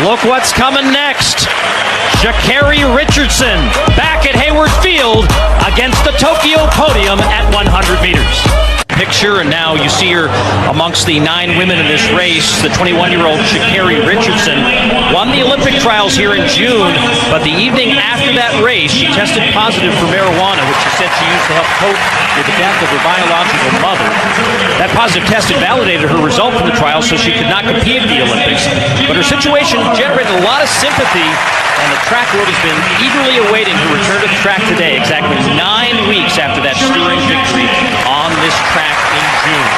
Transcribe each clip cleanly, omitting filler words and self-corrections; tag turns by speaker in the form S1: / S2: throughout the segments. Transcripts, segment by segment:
S1: Look what's coming next. Sha'Carri Richardson back at Hayward Field against the Tokyo podium at 100 meters. Picture, and now you see her amongst the 9 women in this race. The 21-year-old Sha'Carri Richardson won the Olympic trials here in June, but the evening after that race, she tested positive for marijuana, which she said she used to help cope with the death of her biological mother. That positive test had validated her result from the trials, so she could not compete at the Olympics. But her situation generated a lot of sympathy, and the track world has been eagerly awaiting her return to the track today, exactly 9 weeks after that stirring victory on this track in June.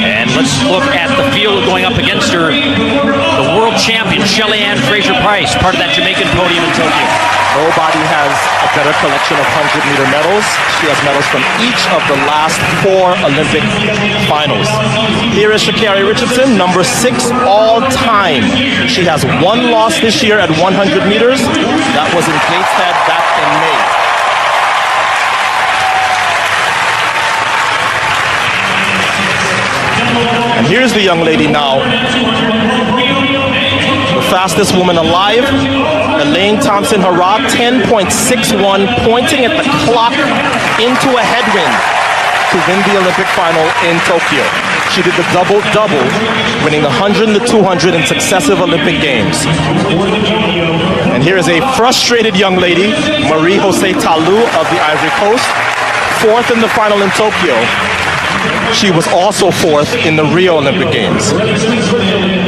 S1: And let's look at the field going up against her. The world champion, Shelly-Ann Fraser-Pryce, part of that Jamaican podium in Tokyo.
S2: Nobody has a better collection of 100-meter medals. She has medals from each of the last 4 Olympic finals. Here is Sha'Carri Richardson, number 6 all-time. She has 1 loss this year at 100 meters. That was in Gateshead back in May. And here's the young lady now. The fastest woman alive, Elaine Thompson-Herah, 10.61, pointing at the clock into a headwind to win the Olympic final in Tokyo. She did the double-double, winning the 100 and the 200 in successive Olympic Games. And here is a frustrated young lady, Marie-José Talou of the Ivory Coast, 4th in the final in Tokyo. She was also 4th in the Rio Olympic Games.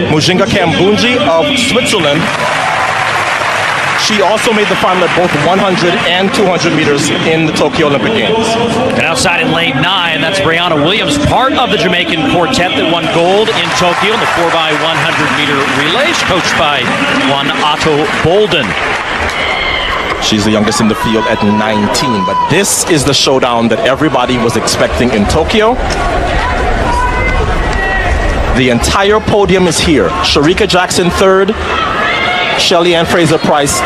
S2: Mujinga Kambunji of Switzerland, she also made the final at both 100 and 200 meters in the Tokyo Olympic Games.
S1: And outside in lane 9, that's Brianna Williams, part of the Jamaican quartet that won gold in Tokyo in the 4x100-meter relays, coached by one Otto Bolden.
S2: She's the youngest in the field at 19, but this is the showdown that everybody was expecting in Tokyo. The entire podium is here. Shericka Jackson 3rd, Shelly-Ann Fraser-Pryce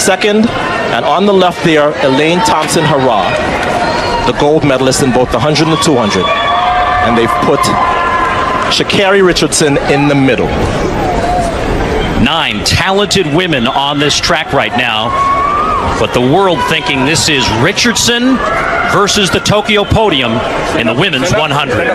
S2: 2nd, and on the left there, Elaine Thompson-Herah, the gold medalist in both the 100 and the 200. And they've put Sha'Carri Richardson in the middle.
S1: 9 talented women on this track right now, but the world thinking this is Richardson versus the Tokyo podium in the women's 100.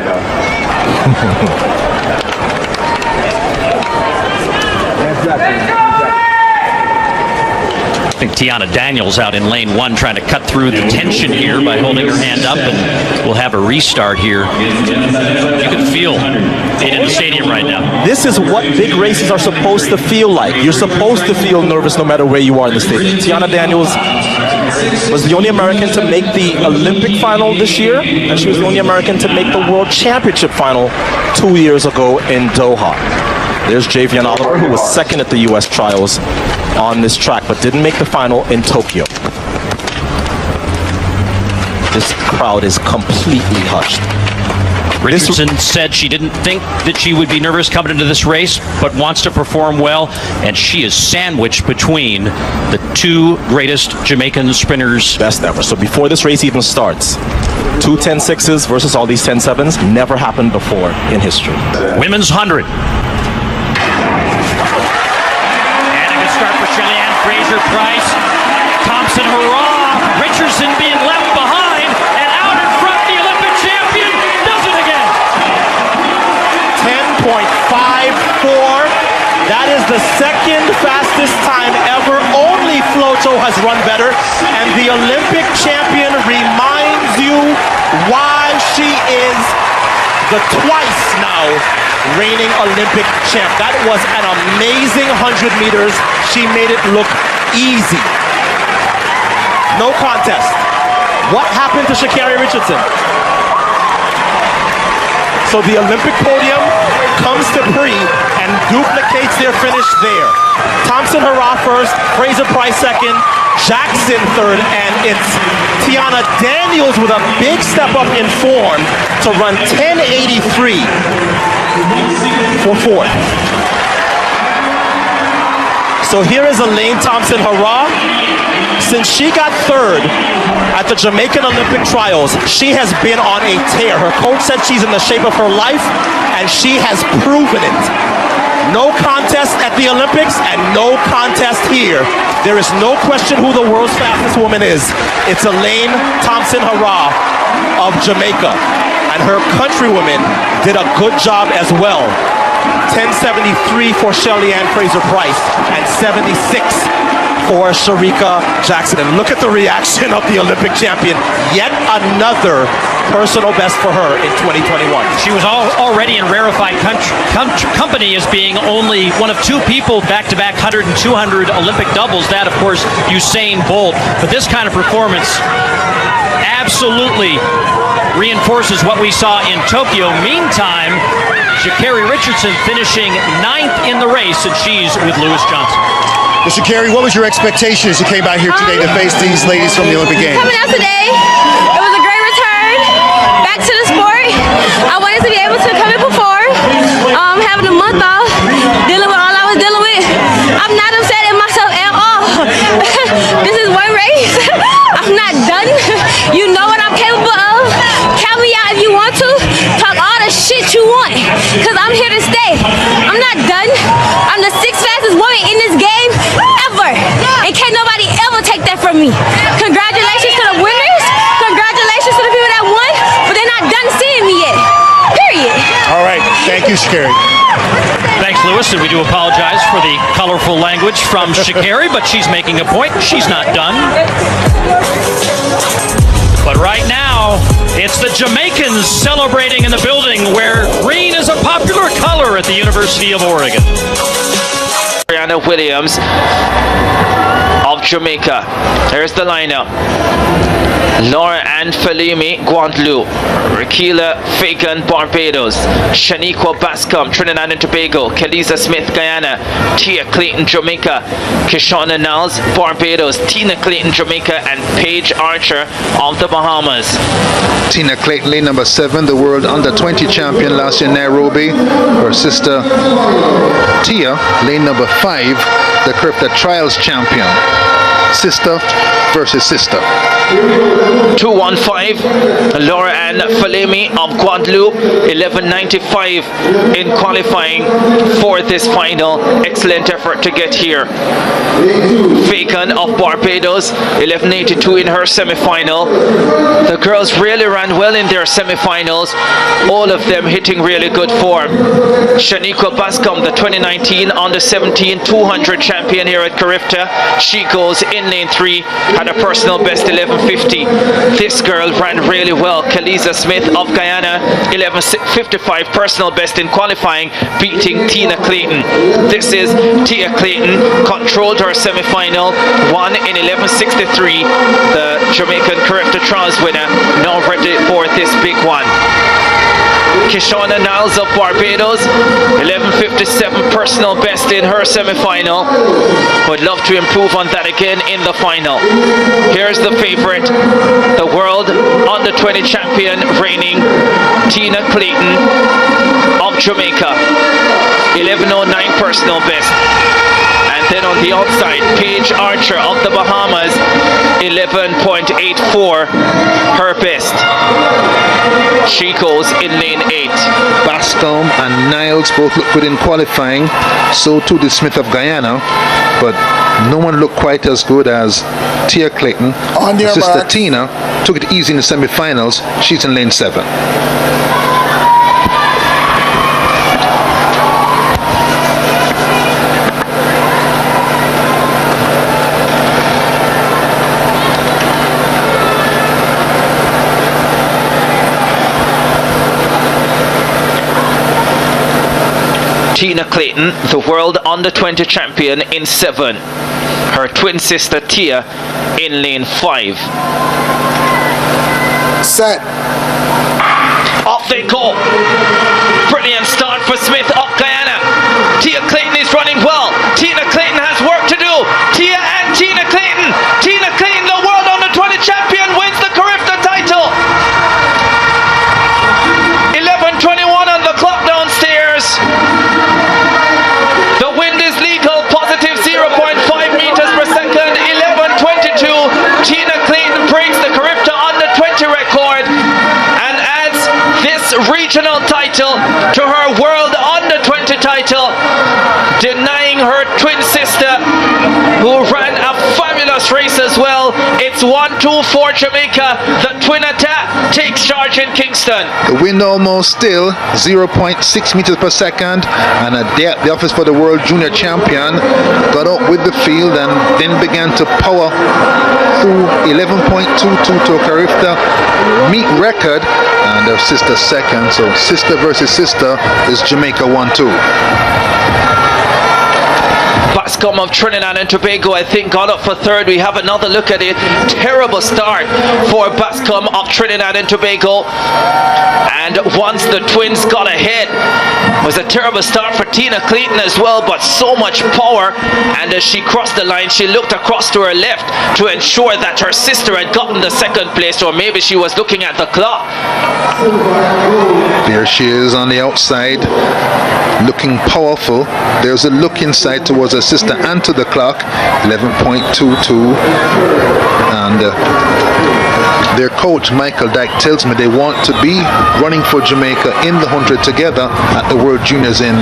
S1: I think Tiana Daniels out in lane 1 trying to cut through the tension here by holding her hand up, and we'll have a restart here. You can feel it in the stadium right now.
S2: This is what big races are supposed to feel like. You're supposed to feel nervous no matter where you are in the stadium. Tiana Daniels was the only American to make the Olympic final this year, and she was the only American to make the World Championship final 2 years ago in Doha. There's Javian Oliver, who was 2nd at the U.S. trials on this track, but didn't make the final in Tokyo. This crowd is completely hushed.
S1: Richardson said she didn't think that she would be nervous coming into this race, but wants to perform well, and she is sandwiched between the 2 greatest Jamaican sprinters.
S2: Best ever. So before this race even starts, 2 10.6s versus all these 10.7s never happened before in history.
S1: Women's 100. And a good start for Shelly-Ann Fraser-Pryce. Thompson-Herah, Richardson being left behind, and out in front, the Olympic champion does it again.
S2: 10.54. That is the 2nd fastest time ever. Only Floto has run better. And the Olympic champion reminds you why she is the twice now reigning Olympic champ. That was an amazing 100 meters. She made it look easy. No contest. What happened to Sha'Carri Richardson? So the Olympic podium comes to Bree and duplicates their finish there. Thompson-Herah 1st, Fraser-Pryce 2nd, Jackson 3rd, and it's Tiana Daniels with a big step up in form to run 10.83 for 4th. So here is Elaine Thompson-Herah. Since she got 3rd at the Jamaican Olympic trials, she has been on a tear. Her coach said she's in the shape of her life, and she has proven it. No contest at the Olympics and no contest here. There is no question who the world's fastest woman is. It's Elaine Thompson-Herah of Jamaica. And her countrywomen did a good job as well. 10:73 for Shelly Ann Fraser-Price and 76 for Sharika Jackson. And look at the reaction of the Olympic champion. Yet another personal best for her in 2021.
S1: She was already in rarefied company as being only one of two people back-to-back 100 and 200 Olympic doubles. That, of course, Usain Bolt. But this kind of performance absolutely reinforces what we saw in Tokyo. Meantime, Sha'Carri Richardson finishing 9th in the race, and she's with Lewis Johnson.
S3: Mr. Carey, what was your expectation as you came out here today to face these ladies from the Olympic Games?
S4: Coming out today, it was a great return back to the sport. I wanted to be able to come and perform. Having a month off, dealing with all I was dealing with. I'm not upset at myself at all. This is one race. I'm not done. You know what I'm capable of. Count me out if you want to. Talk all the shit you want, because I'm here to stay. I'm not done. I'm the 6th fastest woman in this game ever. And can't nobody ever take that from me. Congratulations to the winners. Congratulations to the people that won, but they're not done seeing me yet. Period.
S3: All right. Thank you, Sha'Carri.
S1: Thanks, Lewis, and we do apologize for the colorful language from Sha'Carri, but she's making a point. She's not done. But right now, it's the Jamaicans celebrating in the building where green is a popular color at the University of Oregon.
S5: Brianna Williams of Jamaica. Here's the lineup. Laura Ann Falimi, Guadeloupe. Rakila Fagan, Barbados. Shaniqua Bascom, Trinidad and Tobago. Kaliza Smith, Guyana. Tia Clayton, Jamaica. Kishonna Niles, Barbados. Tina Clayton, Jamaica. And Paige Archer of the Bahamas.
S6: Tina Clayton, lane number 7, the world under-20 champion last year in Nairobi. Her sister Tia, lane number 5, the Cripta Trials champion. Sister versus sister.
S5: 2:15. Laura Ann Falemi of Guadeloupe. 11:95 in qualifying for this final. Excellent effort to get here. Fagan of Barbados. 11:82 in her semi-final. The girls really ran well in their semi-finals. All of them hitting really good form. Shaniqua Bascom, the 2019 under-17 200 champion here at Carifta. She goes in lane 3, had a personal best 11:50. This girl ran really well. Kaliza Smith of Guyana, 11:55 personal best in qualifying, beating Tina Clayton. This is Tia Clayton, controlled her semi-final, won in 11:63. The Jamaican Carifta Trials winner, now ready for this big one. Kishonna Niles of Barbados, 11:57 personal best in her semi-final. Would love to improve on that again in the final. Here's the favorite, the world under-20 champion reigning, Tina Clayton of Jamaica, 11:09 personal best. And then on the outside, Paige Archer of the Bahamas, 11.84 her best. She goes in lane 8.
S6: Bascom and Niles both look good in qualifying. So too did Smith of Guyana. But no one looked quite as good as Tia Clayton.
S3: On your
S6: Sister
S3: marks.
S6: Tina took it easy in the semi-finals. She's in lane 7.
S5: Tina Clayton, the world under-20 champion in 7. Her twin sister Tia in lane 5.
S3: Set.
S5: Off they go. Brilliant start for Smith of Guyana. Tia Clayton is running well. Tina Clayton has work to do. Tia and Tina Clayton. Tina Clayton, the world under-20 champion, wins the Carifta title. 11:21 on the clock downstairs. The wind is legal, positive 0.5 meters per second. 11:22. Tina Clayton breaks the Carifta under-20 record and adds this regional title to her World Under-20 title, denying her twin sister, who ran a fabulous race as well. It's 1-2 for Jamaica. The twin attack takes charge in Kingston.
S6: The wind almost still 0.6 meters per second, and the office for the world junior champion got up with the field and then began to power through 11.22 to Carifta meet record, and her sister second. So sister versus sister is Jamaica 1-2.
S5: Bascom of Trinidad and Tobago, I think, got up for third. We have another look at it. Terrible start for Bascom of Trinidad and Tobago. And once the twins got ahead, it was a terrible start for Tina Clayton as well, but so much power. And as she crossed the line, she looked across to her left to ensure that her sister had gotten the second place, or maybe she was looking at the clock.
S6: There she is on the outside, looking powerful. There's a look inside towards her sister and to the clock, 11.22. And their coach Michael Dyke tells me they want to be running for Jamaica in the 100 together at the World Juniors in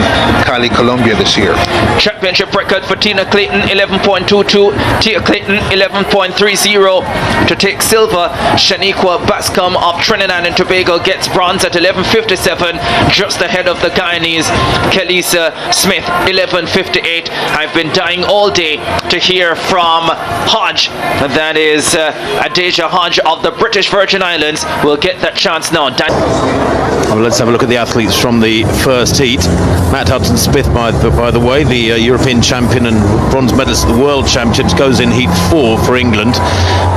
S6: Cali, Colombia this year.
S5: Championship record for Tina Clayton, 11.22. Tia Clayton, 11.30 to take silver. Shaniqua Bascom of Trinidad and Tobago gets bronze at 11.57, just ahead of the Guyanese Kelisa Smith, 11.58. I've been dying all day to hear from Hodge. That is Adeja Hodge of the British Virgin Islands. Will get that chance now.
S7: Well, let's have a look at the athletes from the first heat. Matt Hudson-Smith, by the way, the European champion and bronze medalist at the World Championships, goes in heat 4 for England.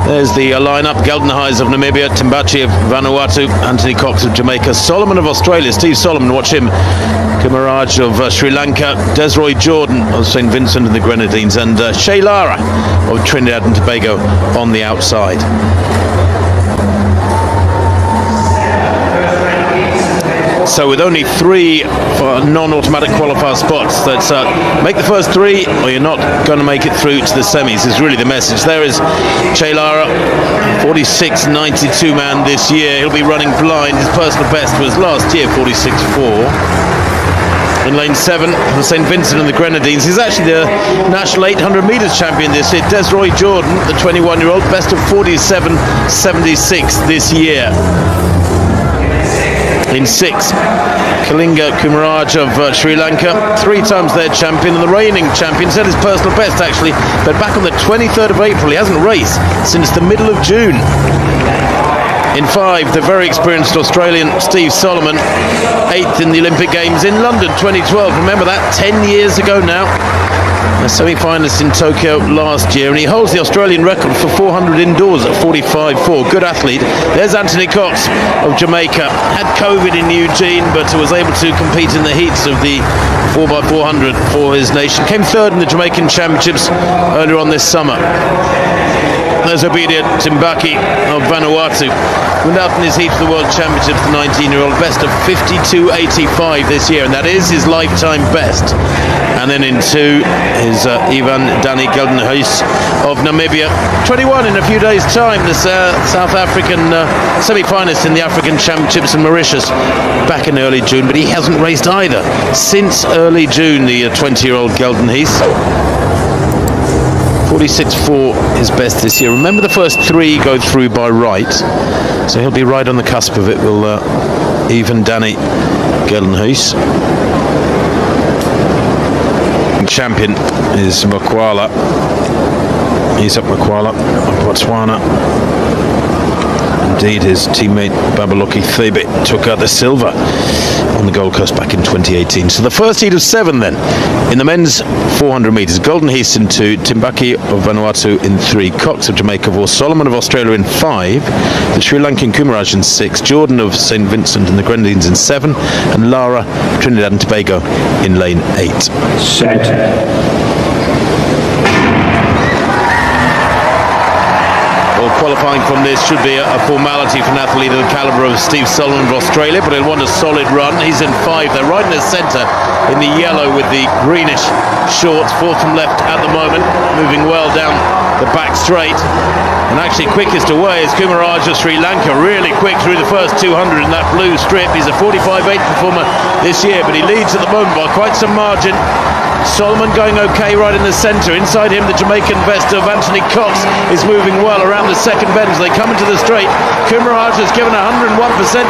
S7: There's the lineup: Gelden Hayes of Namibia, Timbachi of Vanuatu, Anthony Cox of Jamaica, Solomon of Australia, Steve Solomon, watch him, Kumaraj of Sri Lanka, Desroy Jordan of St. Vincent and the Grenadines, and Shay Lara of Trinidad and Tobago on the outside. So with only 3 non-automatic qualifier spots, let's make the first 3 or you're not going to make it through to the semis is really the message. There is Che Lara, 46.92 man this year. He'll be running blind. His personal best was last year, 46.4. In lane 7 for St. Vincent and the Grenadines. He's actually the national 800 metres champion this year. Desroy Jordan, the 21-year-old, best of 47.76 this year. In 6, Kalinga Kumaraj of Sri Lanka, 3 times their champion and the reigning champion, set his personal best actually, but back on the 23rd of April. He hasn't raced since the middle of June. In 5, the very experienced Australian Steve Solomon, 8th in the Olympic Games in London 2012. Remember that, 10 years ago now. A semi-finalist in Tokyo last year, and he holds the Australian record for 400 indoors at 45.4. Good athlete. There's Anthony Cox of Jamaica. Had COVID in Eugene, but was able to compete in the heats of the 4x400 for his nation. Came 3rd in the Jamaican Championships earlier on this summer. There's Obedia Timbaki of Vanuatu. Went out in his heat for the World Championships, the 19-year-old, best of 52.85 this year, and that is his lifetime best. And then in 2 is Ivan Dani Gelden Hayes of Namibia, 21 in a few days' time. The South African semi-finalist in the African Championships in Mauritius back in early June, but he hasn't raced either since early June, the 20-year-old Gelden Hayes. 46.4 his best this year. Remember, the first 3 go through by right, so he'll be right on the cusp of it. Will even Danny Gelden Hayes. Champion is Makwala. He's up Makwala of Botswana. Indeed, his teammate Babaloki Thebe took out the silver on the Gold Coast back in 2018. So the first heat of 7 then. In the men's 400 metres, Golden Heath in 2, Timbaki of Vanuatu in 3, Cox of Jamaica 4, Solomon of Australia in 5, the Sri Lankan Kumaraj in 6, Jordan of St. Vincent and the Grenadines in 7, and Lara, Trinidad and Tobago in lane 8.
S8: Set.
S7: Qualifying from this should be a formality for an athlete of the calibre of Steve Solomon of Australia, but he'll want a solid run. He's in 5. They're right in the centre in the yellow with the greenish shorts, 4th from left at the moment, moving well down the back straight. And actually quickest away is Kumaraj of Sri Lanka, really quick through the first 200 in that blue strip. He's a 45.8 performer this year, but he leads at the moment by quite some margin. Solomon going okay right in the centre. Inside him, the Jamaican best of Anthony Cox is moving well around the second bend as they come into the straight. Kumaraj has given 101%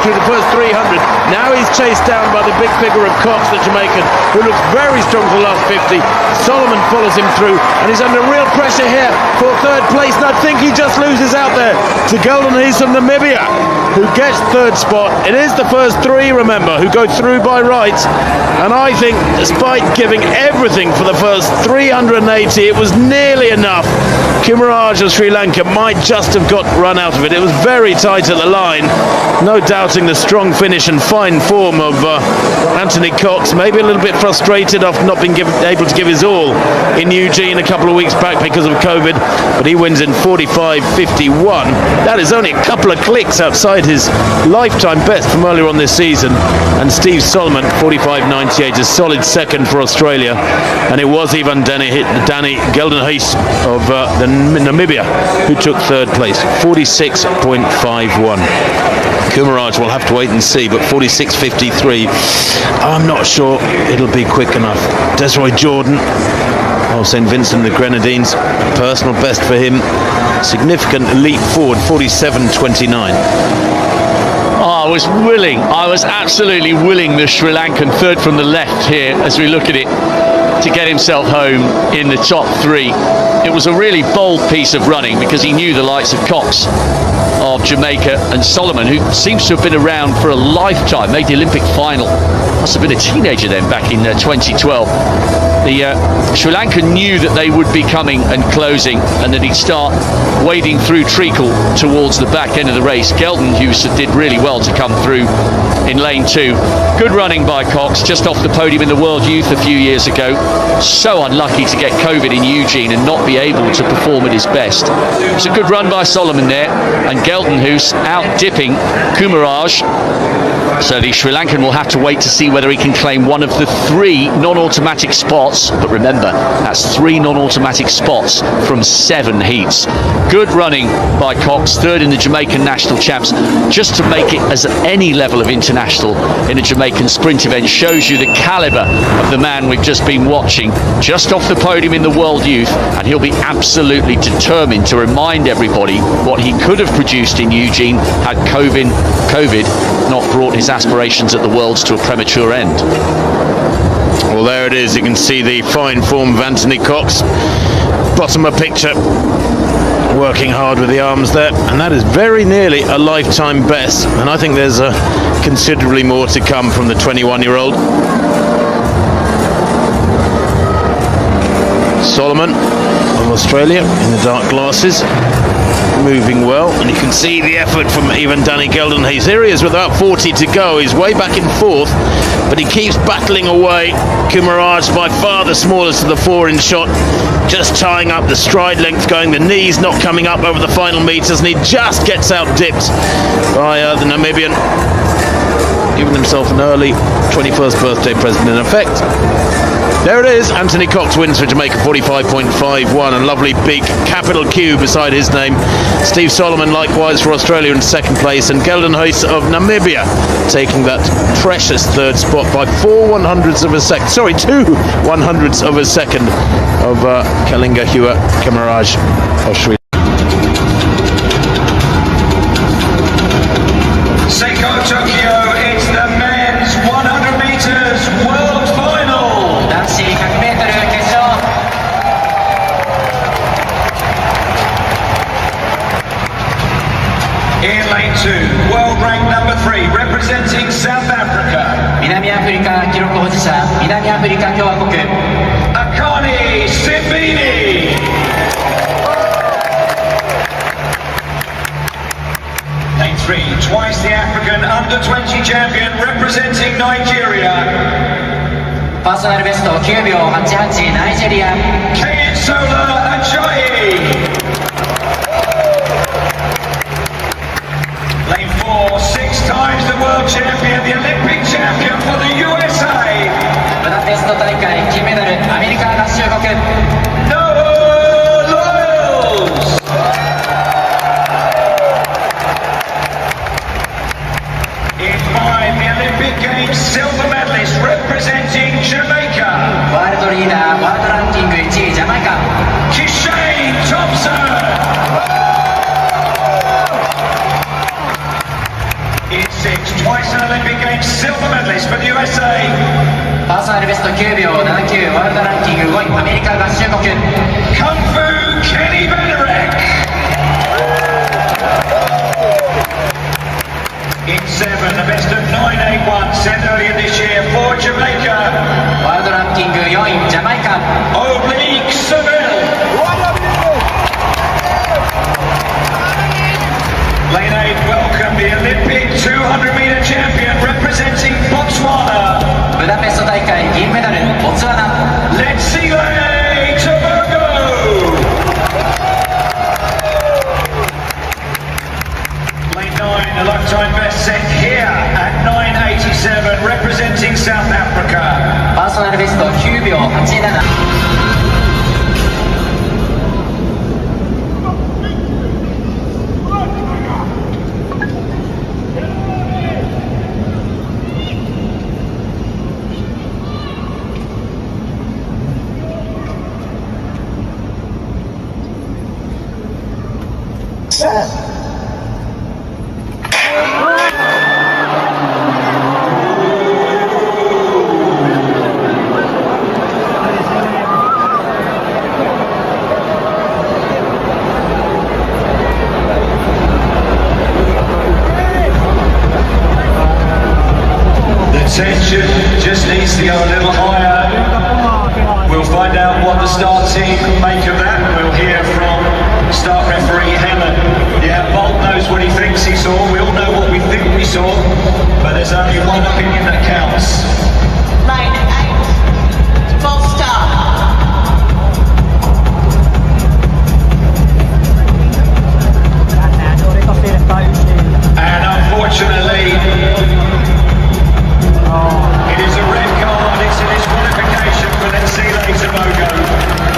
S7: through the first 300. Now he's chased down by the big figure of Cox, the Jamaican, who looks very strong for the last 50. Solomon follows him through, and he's under real pressure here for third place, and I think he just loses out there to Golden He's from Namibia, who gets third spot. It is the first three, remember, who go through by rights, and I think despite giving everything for the first 380, it was nearly enough. Kumaraj of Sri Lanka might just have got run out of it. It was very tight at the line. No doubting the strong finish and fine form of Anthony Cox. Maybe a little bit frustrated after not being able to give his all in Eugene a couple of weeks back because of COVID, but he wins in 45.51. That is only a couple of clicks outside his lifetime best from earlier on this season. And Steve Solomon, 45.98, a solid second for Australia. And it was even Danny Geldenhuys of Namibia who took third place, 46.51. Kumaraj will have to wait and see, but 46.53, I'm not sure it'll be quick enough. Desiree Jordan of St. Vincent and the Grenadines, personal best for him, significant leap forward, 47.29.
S8: I was absolutely willing the Sri Lankan third from the left here as we look at it to get himself home in the top three. It was a really bold piece of running because he knew the likes of Cox of Jamaica and Solomon, who seems to have been around for a lifetime, made the Olympic final, must have been a teenager then back in 2012. The Sri Lanka knew that they would be coming and closing and that he'd start wading through treacle towards the back end of the race. Geldenhuys did really well to come through in lane two. Good running by Cox, just off the podium in the World Youth a few years ago. So unlucky to get COVID in Eugene and not be able to perform at his best. It's a good run by Solomon there, and Geldenhuys out dipping Kumaraj. So the Sri Lankan will have to wait to see whether he can claim one of the three non-automatic spots. But remember, that's three non-automatic spots from 7 heats. Good running by Cox, third in the Jamaican national champs. Just to make it as any level of international in a Jamaican sprint event shows you the calibre of the man we've just been watching, just off the podium in the World Youth, and he'll be absolutely determined to remind everybody what he could have produced in Eugene had COVID not brought his aspirations at the Worlds to a premature end.
S7: Well, there it is. You can see the fine form of Anthony Cox. Bottom of picture, working hard with the arms there, and that is very nearly a lifetime best, and I think there's considerably more to come from the 21-year-old. Solomon of Australia in the dark glasses, moving well, and you can see the effort from even Danny Geldenhuys. Here he is with about 40 to go. He's way back in fourth, but he keeps battling away. Kumaraj by far the smallest of the 4-inch shot, just tying up the stride length going, the knees not coming up over the final meters, and he just gets out dipped by the Namibian, giving himself an early 21st birthday present in effect. There it is. Anthony Cox wins for Jamaica, 45.51. A lovely big capital Q beside his name. Steve Solomon likewise for Australia in second place, and Geldenhuys of Namibia taking that precious third spot by 4 100ths of a second. Sorry, 2 100ths of a second of Kalinga Hua Kumaraj of Sri Lanka.
S9: Seiko Tokyo, it's the men's 100 meters world final. In lane 2, world rank number 3, representing South Africa.
S10: 南アフリカ記録保持者、南アフリカ共和国。
S9: Akani Simbini. Lane 3, twice the African under-20 champion, representing Nigeria.
S10: パーソナルベスト9秒88、ナイジェリア。
S9: Kayinsola Ajayi. Lane 4, 6 times the world champion, the Olympic champion for the USA.
S10: ブダペスト大会金メダル、アメリカ合衆国。
S9: Noah Lyles. Olympic Games silver medalist for the USA.
S10: パーソナルベスト9秒79、ワールドランキング5位、アメリカ合衆国。
S9: Kung Fu Kenny Benarek. In 7, the best of 981 set earlier this year for Jamaica.
S10: ワールドランキング4位、ジャマイカ。
S9: Oblique Seville. Lane 8 welcome the Olympic 200-meter champion representing Botswana.
S10: ブダペスト大会銀メダル、ボツワナ。
S9: Let's see Tobago. Lane 9, a lifetime best set here at 9:87, representing South Africa.
S10: パーソナルベスト9秒87。
S9: Tension just needs to go a little higher. We'll find out what the start team make of that. We'll hear from start referee Helen. Yeah, Bolt knows what he thinks he saw. We all know what we think we saw. But there's only one opinion that counts.
S11: Line 8, full stop.
S9: And unfortunately, it is a red card, it's a disqualification for Tobago.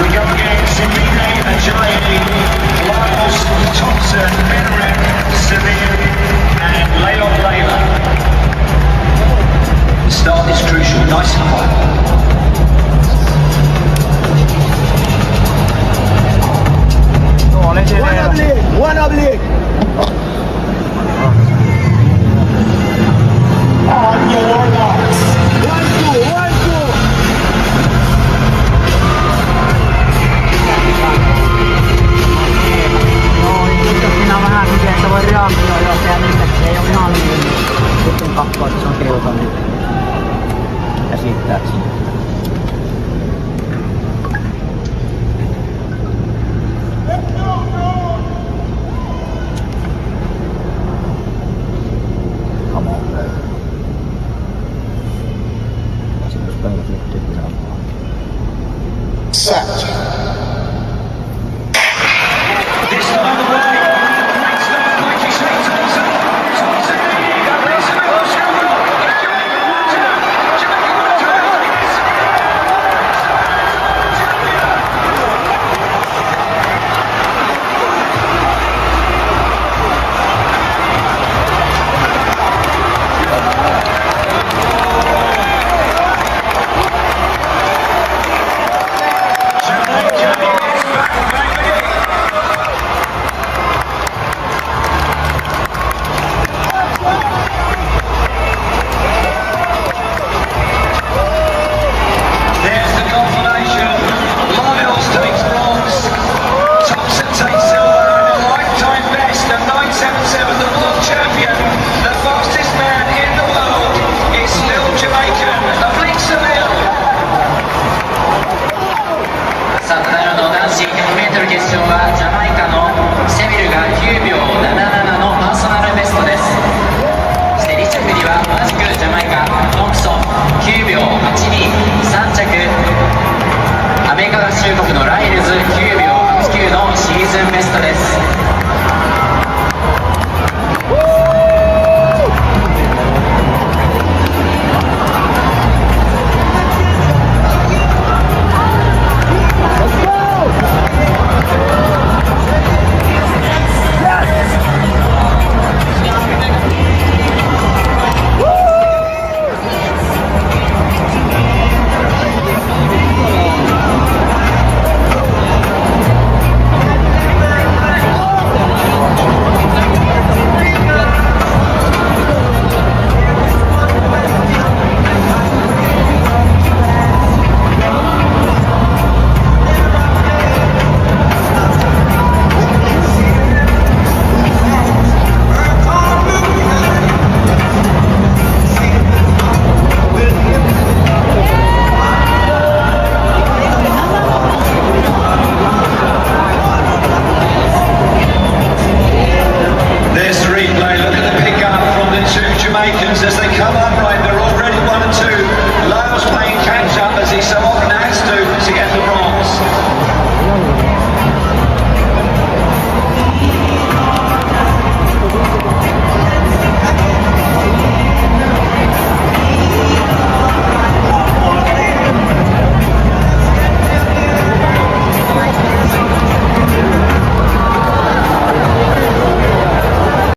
S9: We go against Simine Ajayi, Lyles, Thompson, Benarek, Seville, and Leon Layla. The start is crucial, nice and high.
S3: One oblique. On your marks. 1, 2, 1, 2.
S12: Siinä on vähän kyse, että voi reaktioida, jos se ei ole ihan niin. Sitten katsoo, että se on keltainen. Niin käsittääkseni.
S3: Set.
S9: This time away, great stuff, Mikey Smith Thompson. Thompson, Jamaica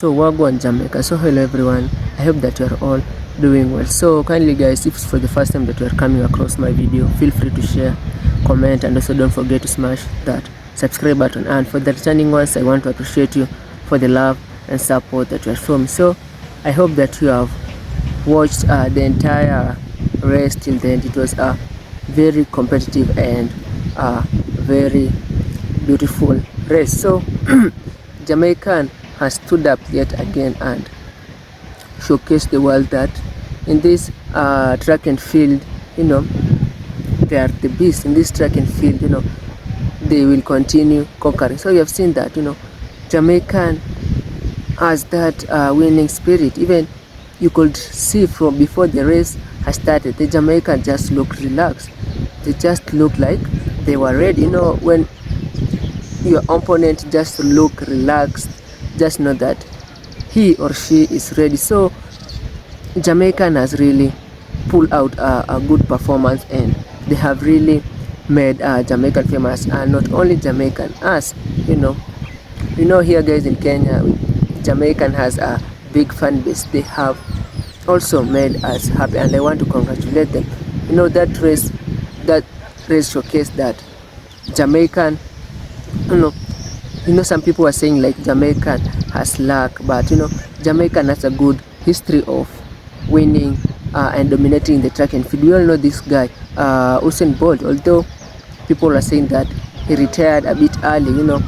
S12: So wagwan Jamaica. So hello everyone, I hope that you are all doing well. So kindly guys, if it's for the first time that you are coming across my video, feel free to share, comment, and also don't forget to smash that subscribe button. And for the returning ones, I want to appreciate you for the love and support that you are showing. So I hope that you have watched the entire race till the end. It was a very competitive and very beautiful race. So Jamaican has stood up yet again and showcased the world that in this track and field, you know, they are the beast. In this track and field, you know, they will continue conquering. So you have seen that, you know, Jamaican has that winning spirit. Even you could see from before the race has started, the Jamaican just looked relaxed. They just looked like they were ready. You know, when your opponent just look relaxed, just know that he or she is ready. So Jamaican has really pulled out a good performance, and they have really made Jamaican famous. And not only Jamaican, us, you know here guys in Kenya, Jamaican has a big fan base. They have also made us happy, and I want to congratulate them. You know, that race showcased that Jamaican, you know some people are saying like Jamaican has luck, but you know, Jamaican has a good history of winning and dominating the track and field. We all know this guy, Usain Bolt. Although people are saying that he retired a bit early, you know,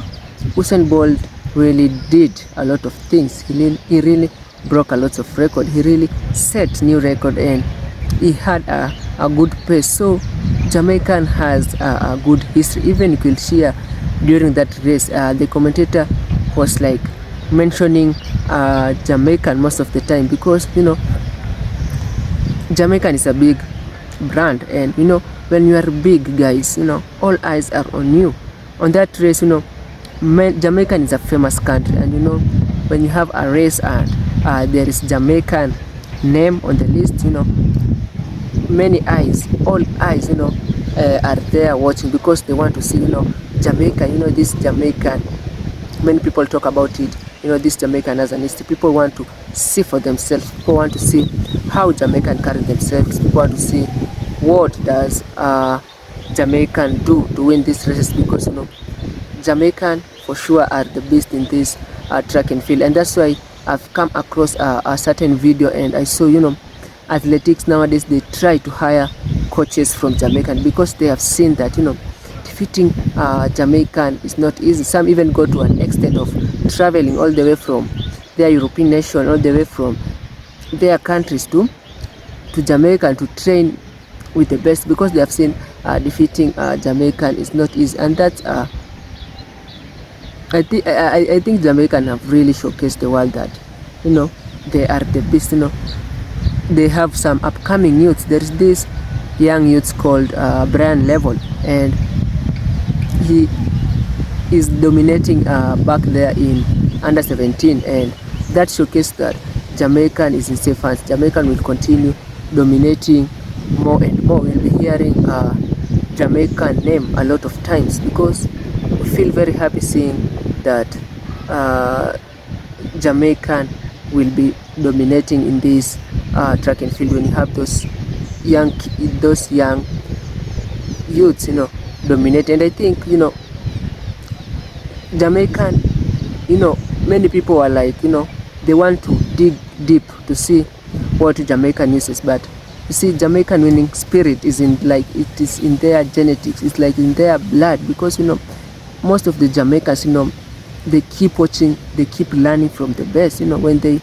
S12: Usain Bolt really did a lot of things. He really broke a lot of record. He really set new record, and he had a good pace. So Jamaican has a good history. Even you could share during that race, the commentator was like mentioning Jamaican most of the time, because you know, Jamaican is a big brand, and you know, when you are big guys, you know, all eyes are on you. On that race, you know, Jamaican is a famous country, and you know, when you have a race and there is Jamaican name on the list, you know, many eyes, all eyes, you know, are there watching, because they want to see, you know, Jamaica. You know, this Jamaican, many people talk about it. You know, this Jamaican as an history. People want to see for themselves. People want to see how Jamaican carry themselves. People want to see what does Jamaican do to win these races, because you know, Jamaican for sure are the best in this track and field. And that's why I've come across a certain video, and I saw, you know, athletics nowadays, they try to hire coaches from Jamaican, because they have seen that, you know, defeating Jamaican is not easy. Some even go to an extent of traveling all the way from their European nation, all the way from their countries to Jamaica to train with the best, because they have seen defeating Jamaican is not easy. And that's I think Jamaican have really showcased the world that, you know, they are the best. You know, they have some upcoming youths. There is this young youth called Brian Level, and he is dominating back there in under 17, and that showcased that Jamaican is in safe hands. Jamaican will continue dominating more and more. We'll be hearing Jamaican name a lot of times, because we feel very happy seeing that Jamaican will be dominating in this track and field. When you have those young youths, you know, dominate. And I think, you know, Jamaican, you know, many people are like, you know, they want to dig deep to see what Jamaican uses, but you see, Jamaican winning spirit is in, like, it is in their genetics. It's like in their blood, because you know, most of the Jamaicans, you know, they keep watching, they keep learning from the best. You know, when they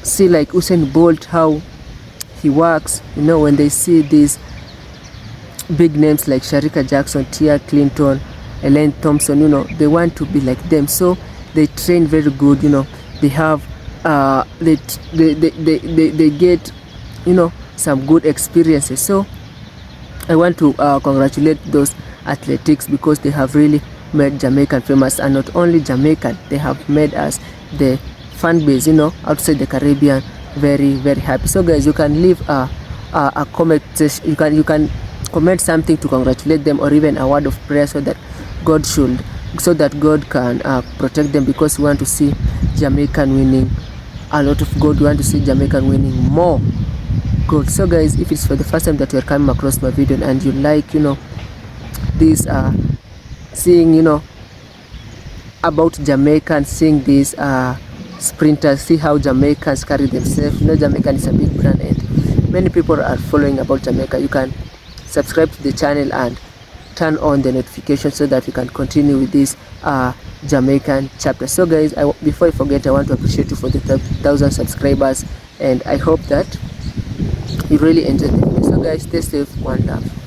S12: see like Usain Bolt, how he works, you know, when they see these big names like Sharika Jackson, Tia Clinton, Elaine Thompson, you know, they want to be like them. So they train very good. You know, they have they get, you know, some good experiences. So I want to congratulate those athletics, because they have really made Jamaican famous. And not only Jamaican, they have made us, the fan base, you know, outside the Caribbean, very, very happy. So guys, you can leave a comment, you can comment something to congratulate them, or even a word of prayer, so that God can protect them, because we want to see Jamaican winning a lot of gold. We want to see Jamaican winning more gold. So guys, if it's for the first time that you're coming across my video and you like, you know, this seeing, you know, about Jamaica and seeing these sprinters, see how Jamaicans carry themselves. You know, Jamaica is a big brand and many people are following about Jamaica. You can subscribe to the channel and turn on the notification so that we can continue with this Jamaican chapter. So guys, before I forget, I want to appreciate you for the 1,000 subscribers, and I hope that you really enjoyed the video. So guys, stay safe, one love.